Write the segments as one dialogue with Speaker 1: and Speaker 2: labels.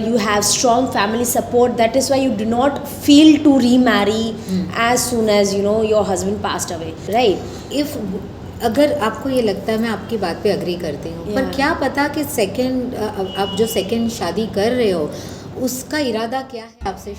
Speaker 1: You have strong family support, that is why you do not feel to remarry as soon as your husband passed away, right?
Speaker 2: If अगर आपको ये लगता है, मैं आपकी बात पे अग्री करती हूँ, पर
Speaker 1: Yeah.
Speaker 2: क्या पता कि सेकंड आप जो सेकंड शादी कर रहे हो उसका इरादा क्या है आपसे।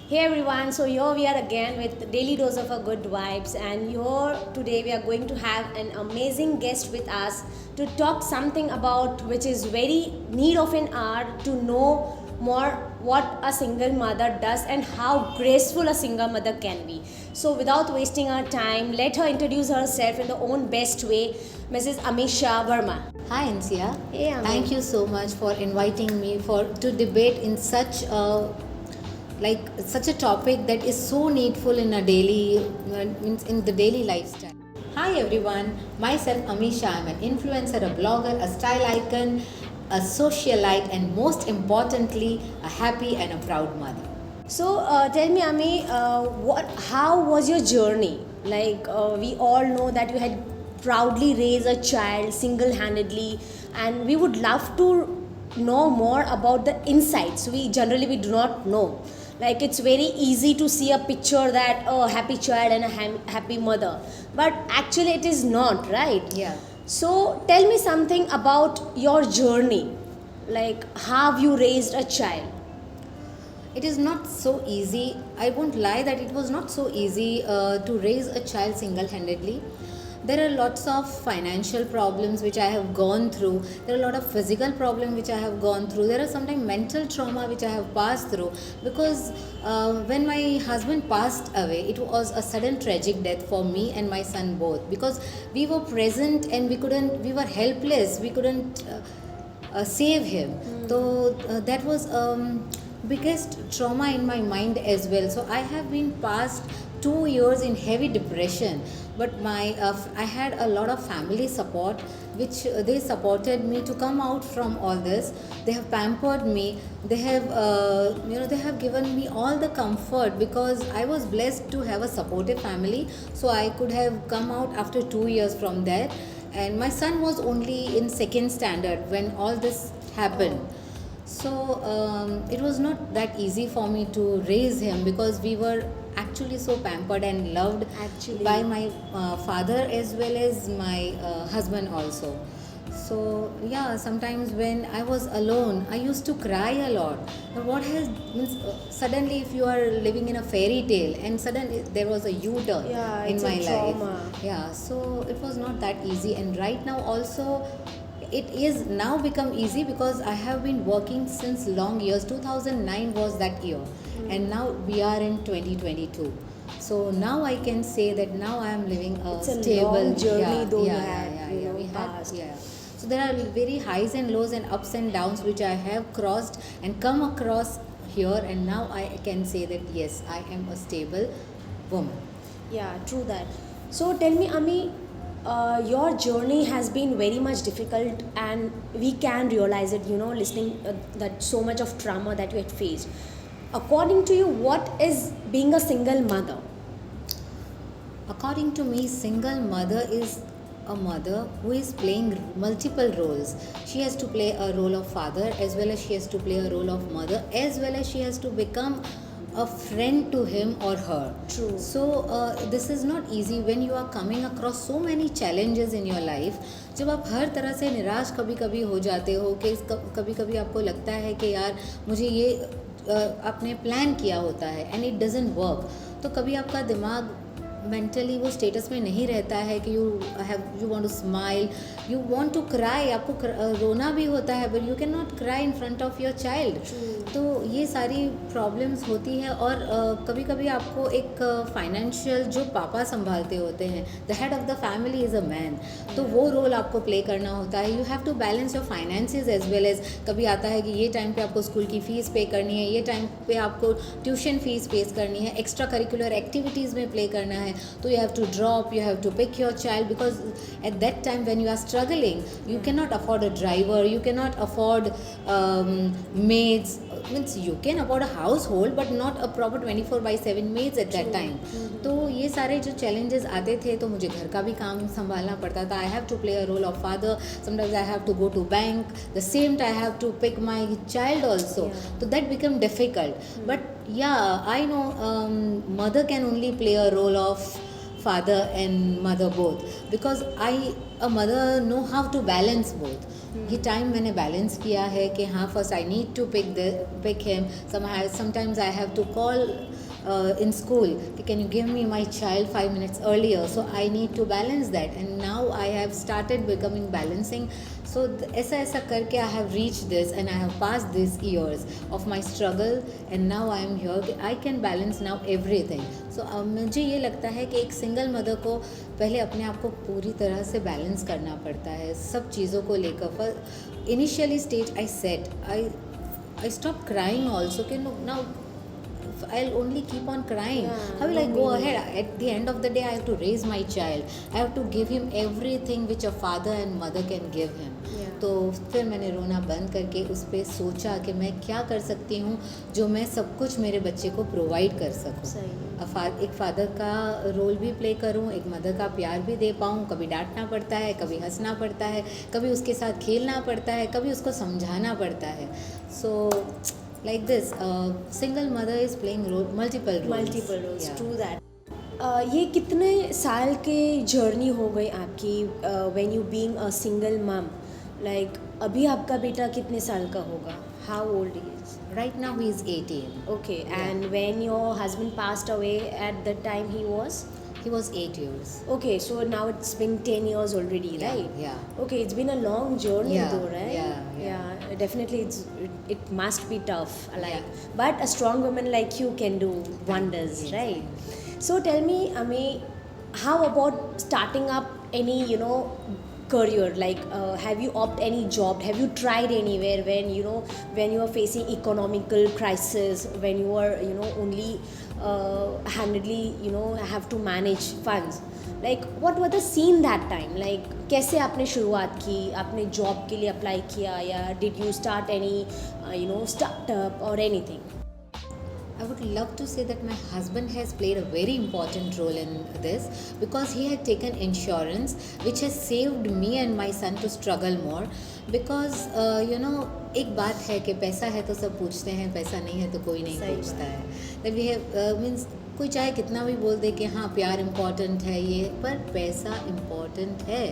Speaker 1: Hey everyone, so here we are again with daily dose of a good vibes, and here today we are going to have an amazing guest with us to talk something about which is very need of an hour, to know more what a single mother does and how graceful a single mother can be. So without wasting our time, let her introduce herself in the own best way, Mrs. Amisha Verma.
Speaker 2: Hi Ansia,
Speaker 1: Hey, Ami.
Speaker 2: thank you so much for inviting me to debate in such a topic that is so needful in a daily in the daily lifestyle. Hi everyone, myself Amisha. I'm an influencer, a blogger, a style icon, a socialite, and most importantly, a happy and a proud mother.
Speaker 1: So tell me, Ami, how was your journey? Like we all know that you had proudly raised a child single-handedly, and we would love to know more about the insights. We do not know. Like it's very easy to see a picture that happy child and a happy mother, but actually it is not, right?
Speaker 2: Yeah.
Speaker 1: So tell me something about your journey. Like how you raised a child.
Speaker 2: It is not so easy. I won't lie that it was not so easy to raise a child single handedly. There are lots of financial problems which I have gone through. There are a lot of physical problems which I have gone through. There are sometimes mental trauma which I have passed through, because when my husband passed away, it was a sudden tragic death for me and my son both, because we were present and we were helpless. We couldn't save him. So that was biggest trauma in my mind as well. So I have been past 2 years in heavy depression, but I had a lot of family support, which they supported me to come out from all this. They have pampered me. They have they have given me all the comfort, because I was blessed to have a supportive family. So I could have come out after 2 years from there, and my son was only in second standard when all this happened. So it was not that easy for me to raise him, because we were actually so pampered and loved
Speaker 1: Actually.
Speaker 2: by my father as well as my husband also. So yeah, sometimes when I was alone, I used to cry a lot. But what has means suddenly, if you are living in a fairy tale and suddenly there was a U-turn
Speaker 1: Yeah,
Speaker 2: in
Speaker 1: it's a
Speaker 2: my
Speaker 1: trauma.
Speaker 2: life. Yeah, so it was not that easy, and right now also it is now become easy, because I have been working since long years. 2009 was that year, and now we are in 2022. So now I can say that now I am living a
Speaker 1: It's a
Speaker 2: stable
Speaker 1: long journey,
Speaker 2: yeah,
Speaker 1: though you
Speaker 2: yeah,
Speaker 1: had,
Speaker 2: yeah,
Speaker 1: you
Speaker 2: yeah,
Speaker 1: know,
Speaker 2: we had,
Speaker 1: passed.
Speaker 2: yeah. So there are very highs and lows and ups and downs which I have crossed and come across here, and now I can say that yes, I am a stable woman.
Speaker 1: Yeah, true that. So tell me, Ami, your journey has been very much difficult, and we can realize it, listening that so much of trauma that you had faced. According to you, what is being a single mother?
Speaker 2: According to me, single mother is a mother who is playing multiple roles. She has to play a role of father, as well as she has to play a role of mother, as well as she has to become a friend to him or her.
Speaker 1: True.
Speaker 2: So this is not easy when you are coming across so many challenges in your life. जब आप हर तरह से निराश कभी कभी हो जाते हो, कि कभी कभी आपको लगता है कि यार मुझे ये आपने प्लान किया होता है एंड इट डजंट वर्क, तो कभी आपका दिमाग मेंटली वो स्टेटस में नहीं रहता है कि you want to smile, you want to cry, आपको रोना भी होता है, but you can not cry in front of your child. तो ये सारी प्रॉब्लम्स होती है। और कभी कभी आपको एक फाइनेंशियल जो पापा संभालते होते हैं, the head of the family is a man, तो वो रोल आपको प्ले करना होता है। You have to balance your finances as well as, कभी आता है कि ये टाइम पे आपको स्कूल की फ़ीस पे करनी है, ये टाइम पे आपको ट्यूशन फीस पे करनी है, एक्स्ट्रा करिकुलर एक्टिविटीज़ में प्ले करना है, तो you have to drop, you have to pick your child, because at that time when you are struggling you cannot afford a driver, you cannot afford maids, means you can afford a household but not a proper 24/7 maids at that time. तो ये सारे जो challenges आते थे, तो मुझे घर का भी काम संभालना पड़ता था. I have to play a role of father, sometimes I have to go to bank, the same time I have to pick my child also. So that become difficult. But yeah, I know mother can only play a role of father and mother both, because a mother know how to balance both. ये time मैंने balance किया है कि हाँ, first I need to pick him, sometimes I have to call in school, can you give me my child 5 minutes earlier, so I need to balance that, and now I have started becoming balancing. So ऐसा करके I have reached this and I have passed these years of my struggle, and now I am here, I can balance now everything. So मुझे ये लगता है कि एक single mother को पहले अपने आप को पूरी तरह से बैलेंस करना पड़ता है सब चीज़ों को लेकर. For initially stage I set I stopped crying also, now I'll only keep on crying. How will I go ahead? At the end of the day, I have to raise my child. I have to give him everything which a father and mother can give him. तो फिर मैंने रोना बंद करके उस पर सोचा कि मैं क्या कर सकती हूँ जो मैं सब कुछ मेरे बच्चे को प्रोवाइड कर सकूँ. एक फादर का रोल भी प्ले करूँ, एक मदर का प्यार भी दे पाऊँ. कभी डांटना पड़ता है, कभी हंसना पड़ता है, कभी उसके साथ खेलना पड़ता है, कभी उसको समझाना पड़ता है. सो like this, single mother is playing multiple roles.
Speaker 1: True that. ये कितने साल के जर्नी हो गई आपकी when you being a single mom? Like अभी आपका बेटा कितने साल का होगा? How old he is?
Speaker 2: Right now he is 18.
Speaker 1: Okay, and when your husband passed away, at the time he was
Speaker 2: 8 years.
Speaker 1: Okay, so now it's been 10 years already, right?
Speaker 2: Yeah.
Speaker 1: Okay, it's been a long journey though, right?
Speaker 2: Yeah.
Speaker 1: Definitely it must be tough, like, but a strong woman like you can do wonders, right? So tell me, Ami, how about starting up any, career, like have you opted any job, have you tried anywhere when you are facing economical crisis, when you are only handedly have to manage funds, like what was the scene that time, like कैसे आपने शुरुआत की, आपने job के लिए apply किया, या did you start any startup or anything?
Speaker 2: I would love to say that my husband has played a very important role in this, because he had taken insurance which has saved me and my son to struggle more. Because एक बात है कि पैसा है तो सब पूछते हैं, पैसा नहीं है तो कोई नहीं पूछता है. That we have means कोई चाहे कितना भी बोल दे कि हाँ प्यार इम्पॉर्टेंट है ये, पर पैसा इम्पॉर्टेंट है.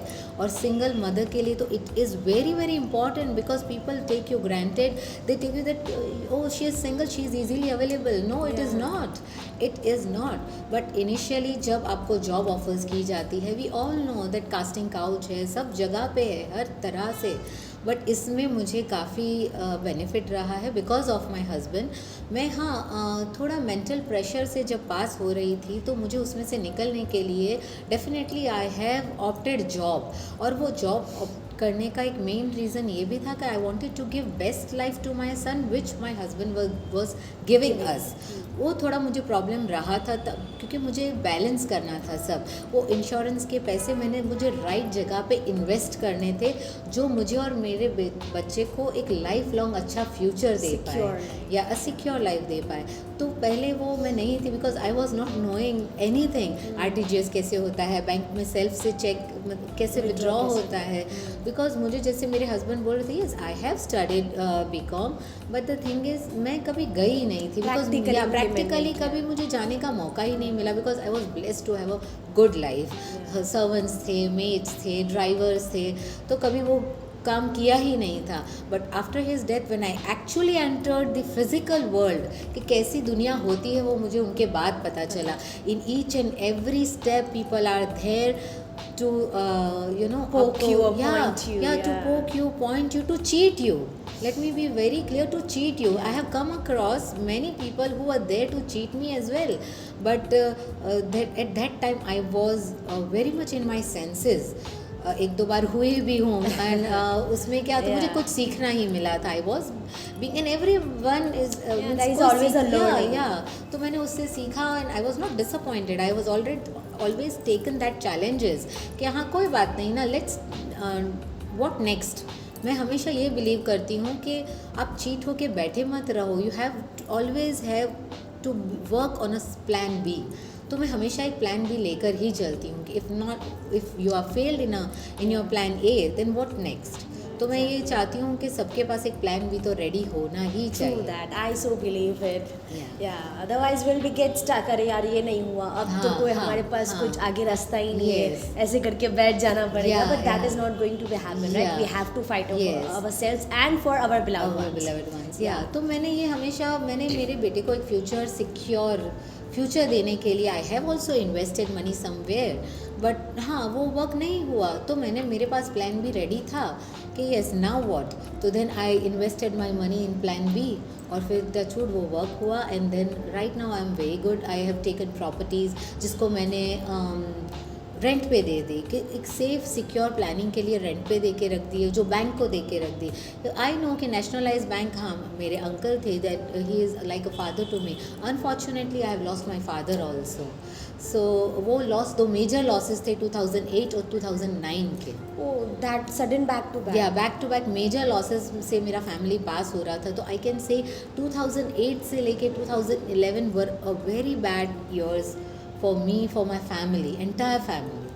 Speaker 2: और सिंगल मदर के लिए तो it is very very important, because people take you granted, they take you that oh she is single, she is easily available. No, it is not, it is not. But initially जब आपको job offers की जाती है, we all know that casting couch है, सब जगह पे है हर तरह से. बट इसमें मुझे काफ़ी बेनिफिट रहा है बिकॉज ऑफ माई हस्बैंड. मैं थोड़ा मेंटल प्रेशर से जब पास हो रही थी, तो मुझे उसमें से निकलने के लिए definitely I have opted job. और वो जॉब करने का एक मेन रीज़न ये भी था कि I wanted to give best life to my son which my husband was giving us. वो थोड़ा मुझे प्रॉब्लम रहा था तब, क्योंकि मुझे बैलेंस करना था सब. वो इंश्योरेंस के पैसे मुझे राइट जगह पे इन्वेस्ट करने थे, जो मुझे और मेरे बच्चे को एक लाइफ लॉन्ग अच्छा फ्यूचर दे पाए, या अ सिक्योर लाइफ दे पाए. तो पहले वो मैं नहीं थी, because I was not knowing any thing. RTGS कैसे होता है, बैंक में सेल्फ से चेक कैसे विड्रॉ होता है. बिकॉज मुझे जैसे मेरे हस्बैंड बोल रहे थे, yes I have studied BCom, but the thing is मैं कभी गई नहीं थी, बिकॉज प्रैक्टिकली कभी मुझे जाने का मौका ही नहीं मिला. Because I was blessed to have a good life. Servants थे, मेट्स थे, ड्राइवर्स थे, तो कभी वो काम किया ही नहीं था. But after his death when I actually entered the physical world कि कैसी दुनिया होती है वो मुझे उनके बाद पता चला. In each and every step people are there to
Speaker 1: Poke you or
Speaker 2: yeah,
Speaker 1: point you,
Speaker 2: yeah, to
Speaker 1: yeah.
Speaker 2: poke you, point you, to cheat you. Let me be very clear, to cheat you. I have come across many people who are there to cheat me as well, but at that time I was very much in my senses. एक दो बार हुई भी हूँ and उसमें क्या था, मुझे कुछ सीखना ही मिला था. I was being and every one is
Speaker 1: always a learning.
Speaker 2: तो मैंने उससे सीखा and I was not disappointed. I was always taken that challenges कि हाँ कोई बात नहीं ना, लेट्स व्हाट नेक्स्ट. मैं हमेशा ये बिलीव करती हूँ कि आप चीट होके बैठे मत रहो. You have always have to work on a plan B. तो मैं हमेशा एक प्लान बी लेकर ही चलती हूँ कि if you are failed in your plan A then what next. तो मैं ये चाहती हूँ कि सबके पास एक प्लान बी तो रेडी होना ही चाहिए.
Speaker 1: True that. I so believe it.
Speaker 2: Yeah.
Speaker 1: Yeah. Otherwise we'll be get stuck. अरे यार ये नहीं हुआ, अब तो
Speaker 2: हाँ,
Speaker 1: कोई
Speaker 2: हाँ,
Speaker 1: हमारे पास
Speaker 2: हाँ.
Speaker 1: कुछ आगे रास्ता ही नहीं
Speaker 2: Yes.
Speaker 1: है, ऐसे करके बैठ जाना पड़ेगा.
Speaker 2: Yeah,
Speaker 1: But that
Speaker 2: yeah.
Speaker 1: is not going to be happen, right?
Speaker 2: Yeah.
Speaker 1: We have to fight over
Speaker 2: Yes.
Speaker 1: ourselves and for our beloved
Speaker 2: Our
Speaker 1: ones.
Speaker 2: beloved ones. Yeah. तो मैंने ये हमेशा मेरे बेटे को एक फ्यूचर देने के लिए I have also invested money somewhere. But हाँ वो वर्क नहीं हुआ तो मेरे पास प्लान बी रेडी था कि येस नाउ व्हाट. तो then I invested my money in plan B और फिर टचवुड वो वर्क हुआ. And then right now I am very good. I have taken properties जिसको मैंने रेंट पे दे दी कि एक सेफ सिक्योर प्लानिंग के लिए रेंट पे दे के रख दी है, जो बैंक को दे के रख दी. आई नो कि नेशनलाइज बैंक, हाँ मेरे अंकल थे, that he is like a father to me. Unfortunately I have lost my father also. So वो दो मेजर लॉसेस थे 2008 और 2009 के.
Speaker 1: Oh, that sudden back to back.
Speaker 2: या back to back major losses से मेरा फैमिली पास हो रहा था. तो आई कैन से 2008 से लेके 2011 were a very bad years for me, for my family, entire family.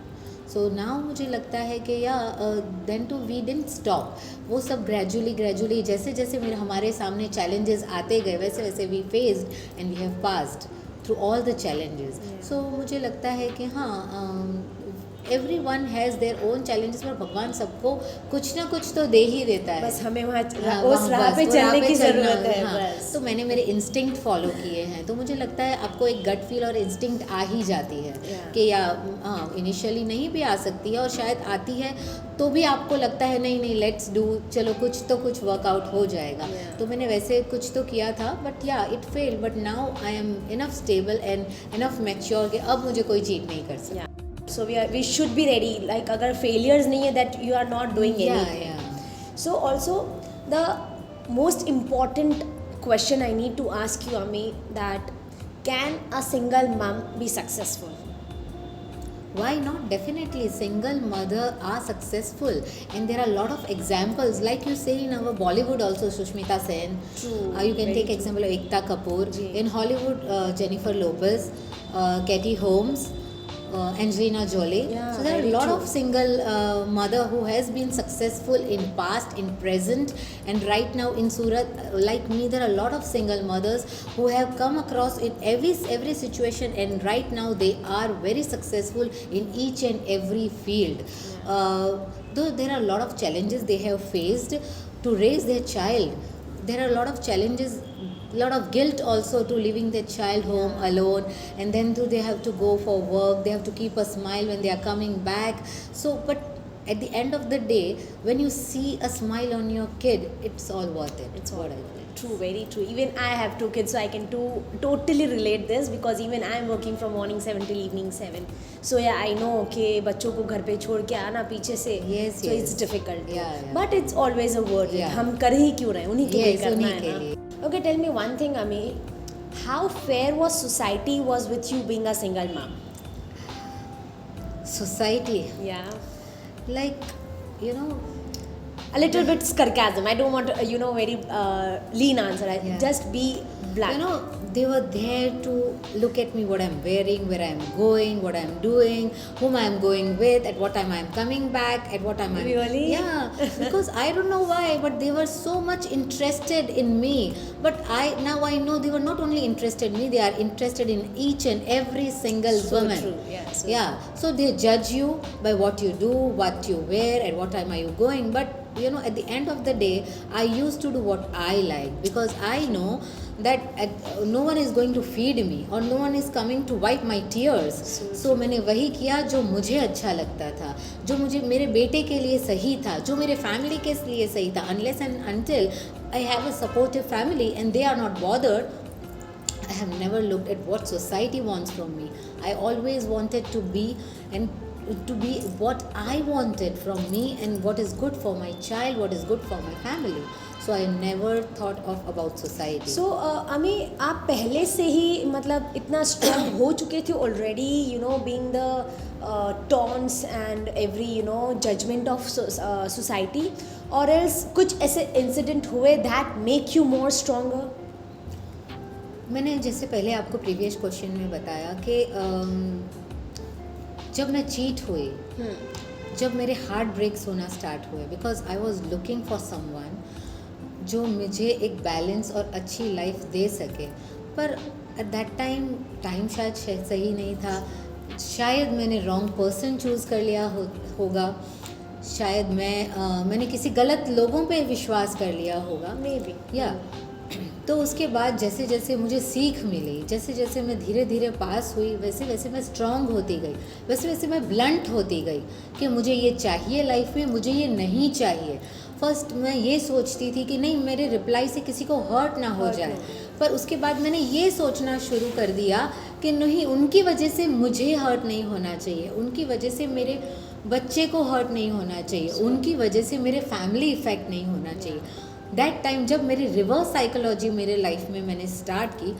Speaker 2: So now मुझे लगता है कि then too we didn't stop. वो सब ग्रेजुअली जैसे जैसे हमारे सामने चैलेंजेस आते गए वैसे वैसे we faced and we have passed through all the challenges. So मुझे लगता है कि हाँ everyone has their own challenges, पर भगवान सबको कुछ ना कुछ तो दे ही देता है.
Speaker 1: बस हमें वहाँ
Speaker 2: हाँ,
Speaker 1: उस राह पे चलने की
Speaker 2: चलना,
Speaker 1: ज़रूरत है.
Speaker 2: हाँ.
Speaker 1: बस.
Speaker 2: तो मैंने मेरे इंस्टिंक्ट फॉलो किए हैं. तो मुझे लगता है आपको एक गट फील और इंस्टिंक्ट आ ही जाती है.
Speaker 1: Yeah.
Speaker 2: कि या हाँ इनिशियली नहीं भी आ सकती है और शायद आती है तो भी आपको लगता है नहीं लेट्स डू, चलो कुछ वर्कआउट हो जाएगा.
Speaker 1: Yeah.
Speaker 2: तो मैंने वैसे कुछ तो किया था बट या it fail. But now I am enough stable and enough mature कि अब मुझे कोई चीट नहीं कर सकता.
Speaker 1: Yeah. So we should be ready. Like अगर failures नहीं है that you are not doing anything.
Speaker 2: Yeah.
Speaker 1: So also the most important question I need to ask you, Ami, that can a single mom be successful?
Speaker 2: Why not? Definitely, single mother are successful, and there are a lot of examples. Like you say in our Bollywood also, Sushmita Sen.
Speaker 1: True.
Speaker 2: You can
Speaker 1: Very
Speaker 2: take
Speaker 1: true.
Speaker 2: example of Ekta Kapoor.
Speaker 1: Ji.
Speaker 2: In Hollywood, Jennifer Lopez, Katie Holmes, Angelina Jolie.
Speaker 1: Yeah,
Speaker 2: So there are a
Speaker 1: very
Speaker 2: lot
Speaker 1: true.
Speaker 2: of single mother who has been successful in past, in present, and right now in Surat. Like me, there are a lot of single mothers who have come across in every situation, and right now they are very successful in each and every field. Though there are a lot of challenges they have faced to raise their child. There are a lot of challenges, lot of guilt also to leaving their child home alone, and then they have to go for work, they have to keep a smile when they are coming back. So but at the end of the day, when you see a smile on your kid, it's all worth it. It's what I feel.
Speaker 1: True, very true. Even I have 2 kids, so I can totally relate this, because even I am working from morning 7 till evening 7. So yeah, I know कि बच्चों को घर पे छोड़ के आना पीछे से,
Speaker 2: Yes,
Speaker 1: so
Speaker 2: yes.
Speaker 1: it's difficult.
Speaker 2: Yeah, yeah.
Speaker 1: But it's always a worth it.
Speaker 2: Yeah.
Speaker 1: हम कर ही क्यों रहे हैं, उन्हीं के लिए
Speaker 2: Yes,
Speaker 1: करना
Speaker 2: उन्हीं
Speaker 1: है
Speaker 2: के
Speaker 1: ना.
Speaker 2: लिए.
Speaker 1: Okay, tell me one thing, Ami. How fair was society was with you being a single mom?
Speaker 2: Society,
Speaker 1: Yeah.
Speaker 2: like, you know,
Speaker 1: A little bit sarcasm. I don't want very lean answer.
Speaker 2: Yeah.
Speaker 1: Just be blunt.
Speaker 2: you know, they were there to look at me, what I'm wearing, where I'm going, what I'm doing, whom I'm going with, at what time I'm coming back, at what time I'm...
Speaker 1: Really?
Speaker 2: Yeah, because I don't know why, but they were so much interested in me. But now I know they were not only interested in me, they are interested in each and every single
Speaker 1: So
Speaker 2: woman.
Speaker 1: true. Yeah. So
Speaker 2: Yeah, so they judge you by what you do, what you wear, at what time are you going. But you know, at the end of the day, I used to do what I like, because I know that no one is going to feed me or no one is coming to wipe my tears. So मैंने वही किया जो मुझे अच्छा लगता था, जो मुझे मेरे बेटे के लिए सही था, जो मेरे फैमिली के लिए सही था. Unless and until I have a supportive family and they are not bothered, I have never looked at what society wants from me. I always wanted to be what I wanted from me and what is good for my child, what is good for my family. So I never thought of about society.
Speaker 1: सो अमी, आप पहले से ही मतलब इतना strong हो चुके थे already, you know, being the taunts and every, you know, judgement of society, और एल्स कुछ ऐसे इंसिडेंट हुए that make you more stronger?
Speaker 2: मैंने जैसे पहले आपको प्रीवियस क्वेश्चन में बताया कि जब मैं चीट हुई, जब मेरे हार्ट ब्रेक्स होना स्टार्ट हुए, because I was looking for someone जो मुझे एक बैलेंस और अच्छी लाइफ दे सके, पर एट दैट टाइम शायद सही नहीं था. शायद मैंने रॉन्ग पर्सन चूज़ कर लिया होगा, शायद मैंने किसी गलत लोगों पे विश्वास कर लिया होगा,
Speaker 1: मे बी.
Speaker 2: या तो उसके बाद जैसे जैसे मुझे सीख मिली, जैसे जैसे मैं धीरे धीरे पास हुई, वैसे वैसे मैं स्ट्रांग होती गई, वैसे वैसे मैं ब्लंट होती गई कि मुझे ये चाहिए लाइफ में, मुझे ये नहीं चाहिए. फर्स्ट मैं ये सोचती थी कि नहीं, मेरे रिप्लाई से किसी को हर्ट ना हो जाए, पर उसके बाद मैंने ये सोचना शुरू कर दिया कि नहीं, उनकी वजह से मुझे हर्ट नहीं होना चाहिए, उनकी वजह से मेरे बच्चे को हर्ट नहीं होना चाहिए, उनकी वजह से मेरे फैमिली इफ़ेक्ट नहीं होना चाहिए. दैट टाइम जब मेरी रिवर्स साइकोलॉजी मेरे लाइफ में मैंने स्टार्ट की,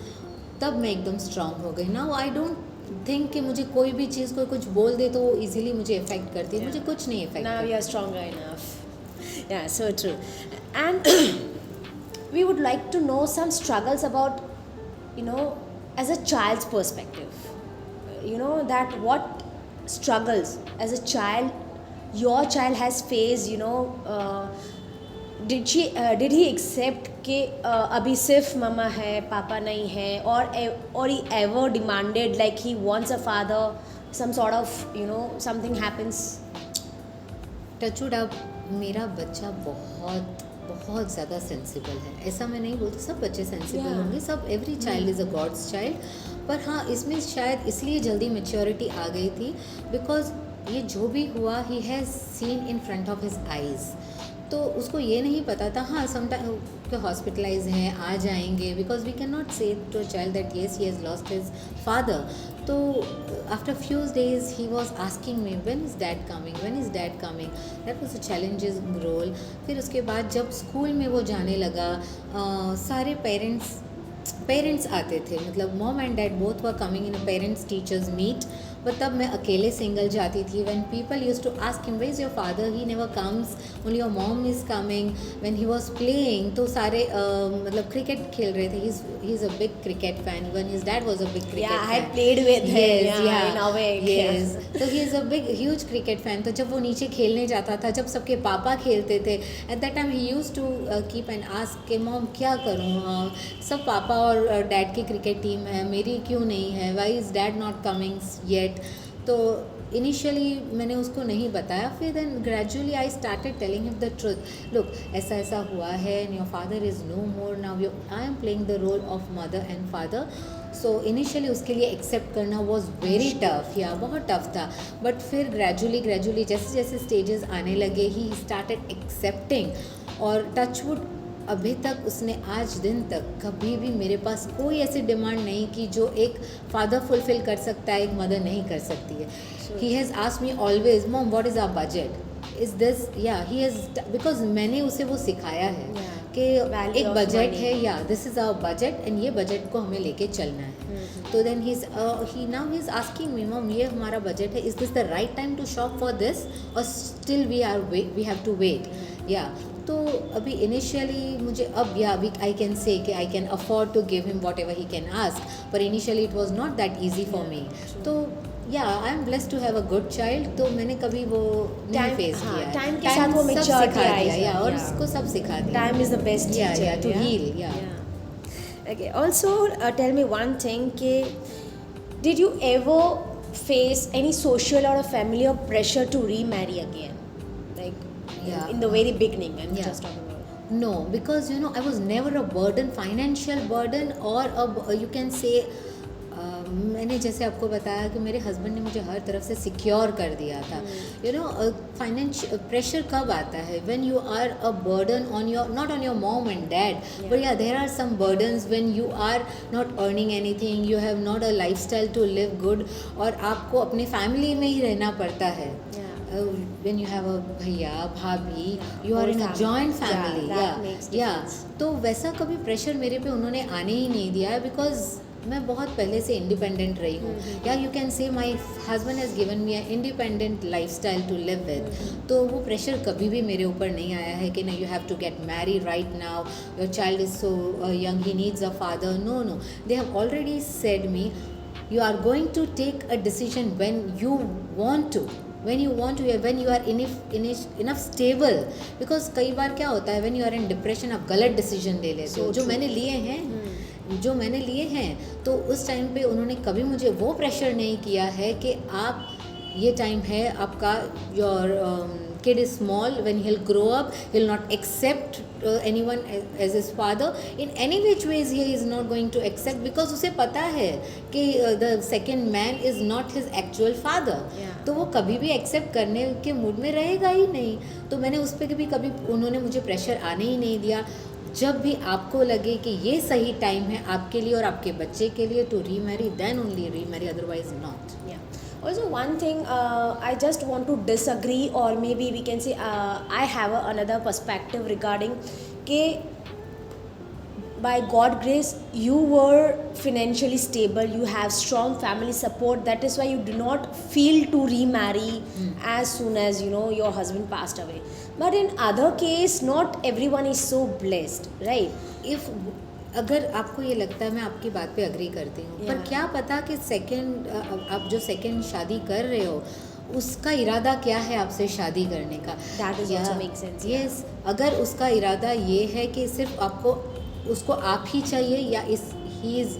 Speaker 2: तब मैं एकदम स्ट्रांग हो गई. नाउ आई डोंट थिंक कि मुझे कोई भी चीज़, कोई कुछ बोल दे तो वो इजीली मुझे इफेक्ट करती है. मुझे कुछ नहीं effect.
Speaker 1: Now you are stronger enough. Yeah, so true. And we would like to know some struggles about, you know, as a child's perspective. You know, that what struggles as a child your child has faced, you know, did he accept कि अभी सिर्फ मम्मा है, पापा नहीं है, or he ever demanded like he wants a father, some sort of, you know, something happens?
Speaker 2: Touch wood, अब मेरा बच्चा बहुत बहुत ज़्यादा सेंसिबल है. ऐसा मैं नहीं बोलती, सब बच्चे सेंसिबल होंगे, सब, every child is a God's child. पर हाँ, इसमें शायद इसलिए जल्दी मेच्योरिटी आ गई थी बिकॉज ये जो भी हुआ, he has seen in front of his eyes. तो उसको ये नहीं पता था, हाँ समटाइम के हॉस्पिटलाइज हैं, आ जाएंगे, because we can not say to a child that yes he has lost his father. तो after few days he was asking me when is dad coming, when is dad coming. That was a challenging role. फिर उसके बाद जब school में वो जाने लगा, सारे पेरेंट्स आते थे, मतलब mom and dad both were coming in a parents teachers meet. पर तब मैं अकेले सिंगल जाती थी. When people used to ask him where is your father, he never comes, only your mom is coming. When he was playing, तो सारे मतलब cricket खेल रहे थे. He is a big cricket fan. When his dad was a big cricket
Speaker 1: Yeah,
Speaker 2: fan.
Speaker 1: I had played with him.
Speaker 2: Yes,
Speaker 1: In a way.
Speaker 2: yes. तो ही is a big huge cricket fan. तो जब वो नीचे खेलने जाता था, जब सबके पापा खेलते थे, at that time he used to keep and ask के मॉम क्या करूँ, सब पापा और डैड की क्रिकेट टीम है, मेरी क्यों नहीं है, why is dad not coming yet. तो इनिशियली मैंने उसको नहीं बताया. फिर then gradually I started telling him the truth. Look, ऐसा ऐसा हुआ है, your father is no more now, I am playing the role of mother and father. So initially उसके लिए एक्सेप्ट करना वॉज वेरी टफ, या बहुत टफ था. बट फिर ग्रेजुअली जैसे जैसे स्टेजेस आने लगे, ही स्टार्टेड एक्सेप्टिंग. और टचवुड अभी तक उसने आज दिन तक कभी भी मेरे पास कोई ऐसी डिमांड नहीं की जो एक फादर फुलफिल कर सकता है, एक मदर नहीं कर सकती है. He has asked me always, mom what is our budget, is this, या ही हैज़, बिकॉज मैंने उसे वो सिखाया है कि एक बजट है, yeah this is our budget and ये बजट को हमें लेके चलना है. तो then he now he is asking me, mom ये हमारा बजट है, is this the right time to shop for this और still we have to wait. या तो अभी इनिशियली मुझे अब, या अभी आई कैन से कि I can afford to give him whatever he can ask, पर initially it was not that easy for me. तो yeah I am blessed to have a good child. तो मैंने कभी वो नहीं फेस किया.
Speaker 1: Time के साथ वो मैच्योरिटी आई,
Speaker 2: या और उसको सब सिखा दिया.
Speaker 1: Time is the best teacher
Speaker 2: to heal. या
Speaker 1: Okay, also tell me one thing, did you ever face any social or a familiar pressure to remarry again? Like
Speaker 2: Yeah.
Speaker 1: in the very beginning. I'm
Speaker 2: Yeah.
Speaker 1: just talking about.
Speaker 2: No, because I was never a burden, financial burden, or you can say मैंने जैसे आपको बताया कि मेरे husband ने मुझे हर तरफ से सिक्योर कर दिया था. फाइनेंशियल प्रेशर कब आता है? When you are a burden on your, not on your mom and dad, but yeah there are some burdens when you are not earning anything, you have not a lifestyle to live good, और आपको अपनी family में ही रहना पड़ता है. When you have a भैया भाभी, you are
Speaker 1: Whole
Speaker 2: in a
Speaker 1: family.
Speaker 2: joint
Speaker 1: Yeah,
Speaker 2: family.
Speaker 1: that makes difference.
Speaker 2: तो वैसा कभी प्रेशर मेरे पे उन्होंने आने ही नहीं दिया है, बिकॉज मैं बहुत पहले से इंडिपेंडेंट रही हूँ. या you can say my husband has given me a independent lifestyle to live with. तो वो प्रेशर कभी भी मेरे ऊपर नहीं आया है कि नहीं, you have to get marry right now, your child is so young, he needs a father. No no, they have already said me, you are going to take a decision when you want to, when you are enough stable. because कई बार क्या होता है, when you are in depression आप गलत decision ले लेते हो. जो मैंने लिए हैं तो उस टाइम पे उन्होंने कभी मुझे वो प्रेशर नहीं किया है कि आप, ये टाइम है आपका, your kid is small, when he'll grow up he'll not accept anyone as his father. In any which ways he is not going to accept, because उसे पता है कि the second man is not his actual father. तो वो कभी भी accept करने के मूड में रहेगा ही नहीं. तो मैंने उस पर कभी उन्होंने मुझे प्रेशर आने ही नहीं दिया. जब भी आपको लगे कि ये सही टाइम है आपके लिए और आपके बच्चे के लिए to remarry, then only remarry, otherwise not.
Speaker 1: Also, one thing I just want to disagree, or maybe we can say I have another perspective regarding कि by God grace you were financially stable, you have strong family support, that is why you do not feel to remarry as soon as your husband passed away. But in other case not everyone is so blessed, right?
Speaker 2: If अगर आपको ये लगता है, मैं आपकी बात पे agree करती हूँ, पर क्या पता कि आप जो सेकंड शादी कर रहे हो उसका इरादा क्या है आपसे शादी करने का.
Speaker 1: That is also makes sense.
Speaker 2: Yes, अगर उसका इरादा ये है कि सिर्फ आपको उसको आप ही चाहिए, या he is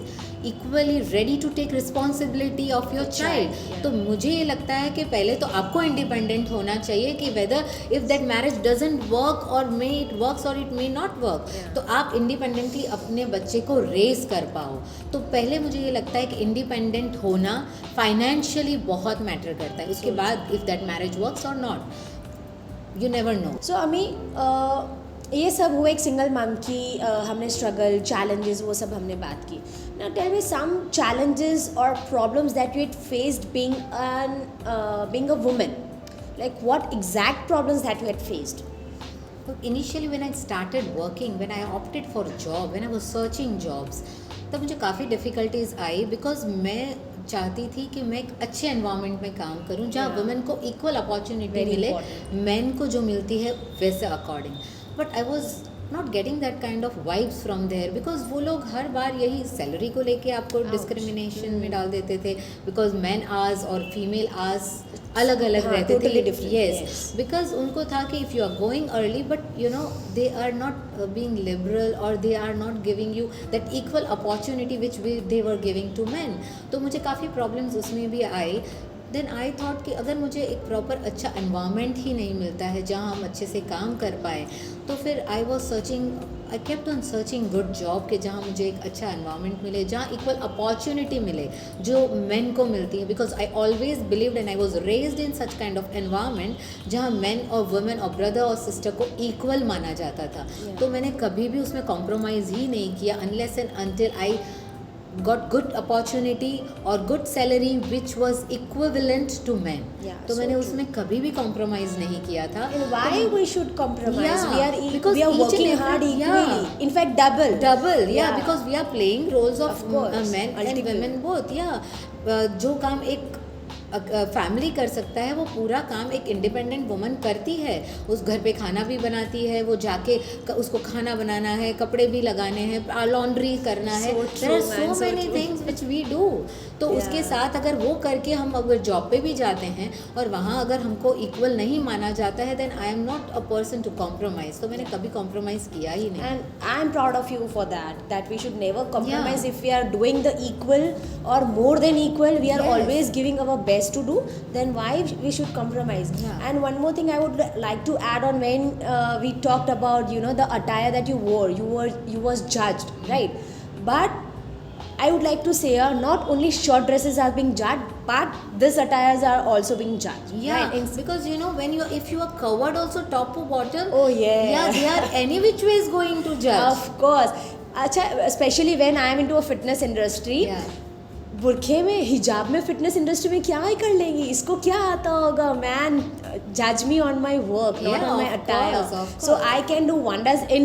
Speaker 2: equally ready to take responsibility of your child, तो मुझे ये लगता है कि पहले तो आपको इंडिपेंडेंट होना चाहिए कि whether if that marriage doesn't work और मे इट वर्क्स और इट मे नॉट वर्क, तो आप इंडिपेंडेंटली अपने बच्चे को रेज कर पाओ. तो पहले मुझे ये लगता है कि इंडिपेंडेंट होना फाइनेंशियली बहुत मैटर करता है. उसके बाद इफ़ दैट मैरिज वर्क्स और नॉट, यू नेवर नो.
Speaker 1: सो अमी, ये सब हुआ एक सिंगल मम की, हमने स्ट्रगल, चैलेंजेस, वो सब हमने बात की. Now tell me some challenges or problems that you had faced being a woman. Like what exact problems that you had faced?
Speaker 2: Initially when I started working, when I opted for a job, when I was searching jobs, तब मुझे काफ़ी difficulties I, because मैं चाहती थी कि मैं एक अच्छे एनवायरनमेंट में काम करूं जहाँ वुमेन को इक्वल अपॉर्चुनिटी मिले, मैन को जो मिलती है वैसे according. But I was not getting that kind of vibes from there, because वो लोग हर बार यही सैलरी को लेके आपको डिस्क्रिमिनेशन में डाल देते थे, बिकॉज मैन आवर्स और फीमेल आवर्स अलग अलग रहते थे. यस, बिकॉज उनको था कि if you are going early but they are not being liberal और they are not giving you that equal opportunity which they were giving to man. तो मुझे काफ़ी प्रॉब्लम्स उसमें भी आई. देन आई थॉट कि अगर मुझे एक प्रॉपर अच्छा एनवायरनमेंट ही नहीं मिलता है जहाँ हम अच्छे से काम कर पाए, तो फिर I kept on searching good job कि जहाँ मुझे एक अच्छा एनवायरनमेंट मिले, जहाँ इक्वल अपॉर्चुनिटी मिले जो मेन को मिलती है. Because I always believed and I was raised in such kind of environment जहाँ मेन और वुमेन और ब्रदर और सिस्टर को इक्वल माना जाता था. तो मैंने कभी भी उसमें कॉम्प्रोमाइज़ ही नहीं किया unless and until I got good opportunity or good salary which was equivalent to men. तो मैंने उसमें कभी भी compromise नहीं किया था.
Speaker 1: And why we should compromise?
Speaker 2: Because
Speaker 1: we are working hard equally. In fact, double.
Speaker 2: Because we are playing roles of men and women both. जो काम एक फैमिली कर सकता है वो पूरा काम एक इंडिपेंडेंट वुमन करती है. उस घर पे खाना भी बनाती है, वो जाके उसको खाना बनाना है, कपड़े भी लगाने हैं, लॉन्ड्री करना है. There are so many things which we do. तो उसके साथ अगर वो करके हम अगर जॉब पे भी जाते हैं और वहाँ अगर हमको इक्वल नहीं माना जाता है, then I am not a person to compromise. तो मैंने कभी कॉम्प्रोमाइज़ किया ही नहीं.
Speaker 1: And I am proud of you for that we should never compromise. If we are doing the equal और more than equal, we are always giving our best best to do, then why we should compromise?
Speaker 2: Yeah.
Speaker 1: And one more thing I would like to add on, when we talked about, you know, the attire that you wore, you was judged, right? But I would like to say, not only short dresses are being judged, but these attires are also being judged.
Speaker 2: Yeah,
Speaker 1: right?
Speaker 2: because you know, when you, if you are covered also top to bottom,
Speaker 1: Oh, yeah.
Speaker 2: yeah, they are any which way is going to judge.
Speaker 1: Of course. अच्छा, especially when I am into a fitness industry,
Speaker 2: Yeah.
Speaker 1: बुरखे में, हिजाब में, fitness industry में क्या ही कर लेंगी, इसको क्या आता होगा? मैन, जज me on my work, not
Speaker 2: Yeah,
Speaker 1: on my
Speaker 2: of
Speaker 1: attire.
Speaker 2: course.
Speaker 1: So I can do wonders in,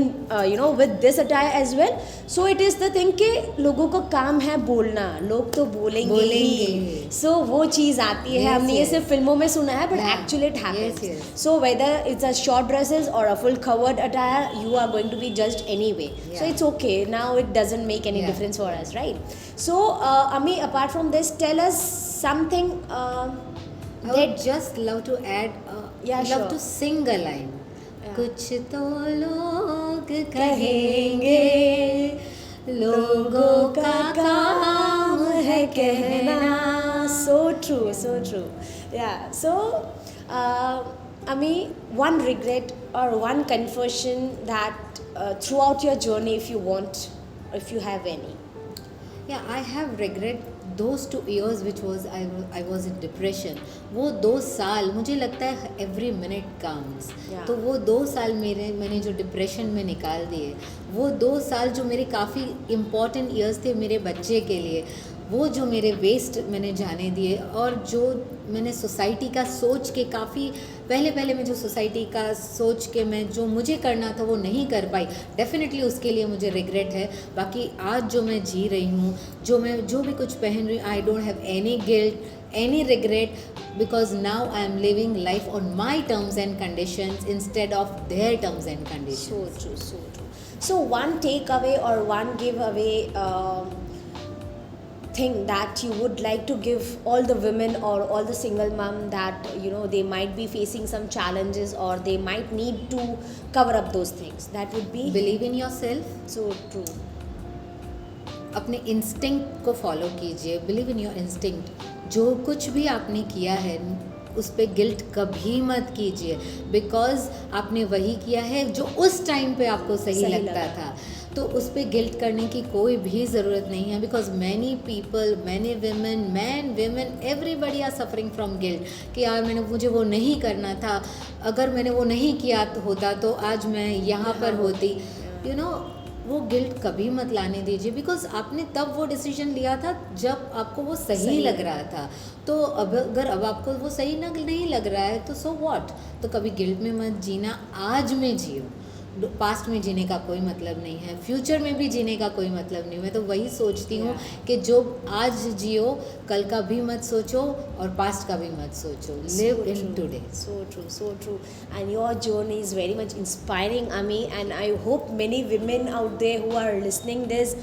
Speaker 1: you know, with this attire as well. So it is the thing कि लोगों का काम है बोलना, लोग तो बोलेंगे ही.
Speaker 2: बोलेंगे.
Speaker 1: सो वो चीज़ आती है.
Speaker 2: Yes,
Speaker 1: हमने ये
Speaker 2: yes.
Speaker 1: सिर्फ फिल्मों में सुना है, but
Speaker 2: Yeah.
Speaker 1: Actually it happens.
Speaker 2: Yes, yes.
Speaker 1: So whether it's a short dresses or a full covered attire, you are going to be judged anyway. So
Speaker 2: Yeah.
Speaker 1: it's okay. Now it doesn't make any
Speaker 2: Yeah.
Speaker 1: difference for us, right? So Ami, apart from this, tell us something
Speaker 2: I would
Speaker 1: that
Speaker 2: just love to add,
Speaker 1: Yeah,
Speaker 2: love
Speaker 1: sure.
Speaker 2: to sing a line.
Speaker 1: Yeah.
Speaker 2: कुछ तो लोग कहेंगे, लोगों का काम है कहना.
Speaker 1: So true, so true. Yeah. So Ami, one regret or one confession that throughout your journey, if you want, if you have any.
Speaker 2: Yeah, I have regret those 2 years which was I was in depression. वो 2 साल मुझे लगता है every minute counts.
Speaker 1: Yeah.
Speaker 2: तो वो 2 साल मैंने जो डिप्रेशन में निकाल दिए, वो 2 साल जो मेरे काफ़ी इम्पॉर्टेंट ईयर्स थे मेरे बच्चे के लिए, वो जो मेरे वेस्ट मैंने जाने दिए, और जो मैंने सोसाइटी का सोच के काफ़ी पहले मैं जो सोसाइटी का सोच के मैं जो मुझे करना था वो नहीं कर पाई, डेफिनेटली उसके लिए मुझे रिग्रेट है. बाकी आज जो मैं जी रही हूँ, जो भी कुछ पहन रही हूँ, I don't have any guilt, any regret, because now I am living life on my terms and conditions instead of their terms and conditions.
Speaker 1: So true, so true. So one takeaway or one giveaway thing that you would like to give all the women or all the single mom that, you know, they might be facing some challenges or they might need to cover up those things, that would be?
Speaker 2: Believe in yourself.
Speaker 1: So true.
Speaker 2: अपने instinct को follow कीजिए. Believe in your instinct. जो कुछ भी आपने किया है उस पर गिल्ट कभी मत कीजिए, बिकॉज आपने वही किया है जो उस टाइम पे आपको सही लगता
Speaker 1: लगा
Speaker 2: था. तो उस पर गिल्ट करने की कोई भी ज़रूरत नहीं है, because many people, many women, women, everybody are suffering from guilt कि यार मुझे वो नहीं करना था, अगर मैंने वो नहीं किया होता तो आज मैं यहाँ पर होती. यू नो, वो गिल्ट कभी मत लाने दीजिए, बिकॉज आपने तब वो डिसीजन लिया था जब आपको वो सही लग रहा था. तो अगर अब आपको वो सही नहीं लग रहा है तो सो व्हाट. तो कभी गिल्ट में मत जीना, आज में जियो. पास्ट में जीने का कोई मतलब नहीं है, फ्यूचर में भी जीने का कोई मतलब नहीं. मैं तो वही सोचती हूँ कि जो आज जियो, कल का भी मत सोचो और पास्ट का भी मत सोचो. Live in today.
Speaker 1: So true, so true. And your journey is very much inspiring, Ami, and I hope many women out there who are listening this,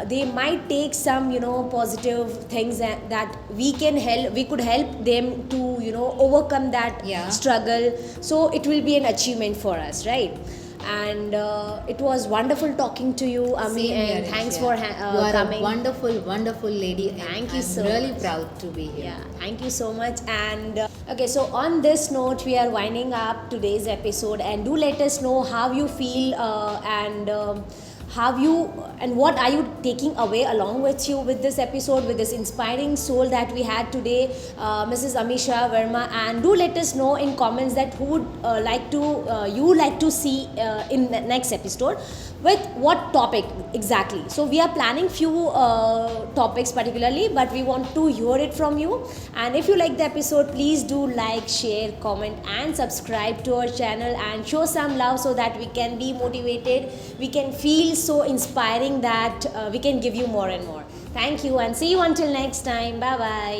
Speaker 1: they might take some, you know, positive things that we could help them to, you know, overcome that
Speaker 2: Yeah.
Speaker 1: struggle. So it will be an achievement for us, right? And it was wonderful talking to you, Ami,
Speaker 2: Same here,
Speaker 1: and thanks
Speaker 2: Anisha.
Speaker 1: for
Speaker 2: You are
Speaker 1: coming.
Speaker 2: a wonderful, wonderful lady.
Speaker 1: Thank
Speaker 2: and
Speaker 1: you
Speaker 2: I'm
Speaker 1: so
Speaker 2: really
Speaker 1: much.
Speaker 2: proud to be here.
Speaker 1: Yeah, thank you so much. And okay, so on this note, we are winding up today's episode. And do let us know how you feel and what are you taking away along with you with this episode, with this inspiring soul that we had today, Mrs. Amisha Verma. And do let us know in comments that who would you like to see in the next episode, with what topic exactly. So we are planning few topics particularly, but we want to hear it from you. And if you like the episode, please do like, share, comment and subscribe to our channel and show some love, so that we can be motivated, we can feel so inspiring that we can give you more and more. Thank you, and see you until next time. Bye bye.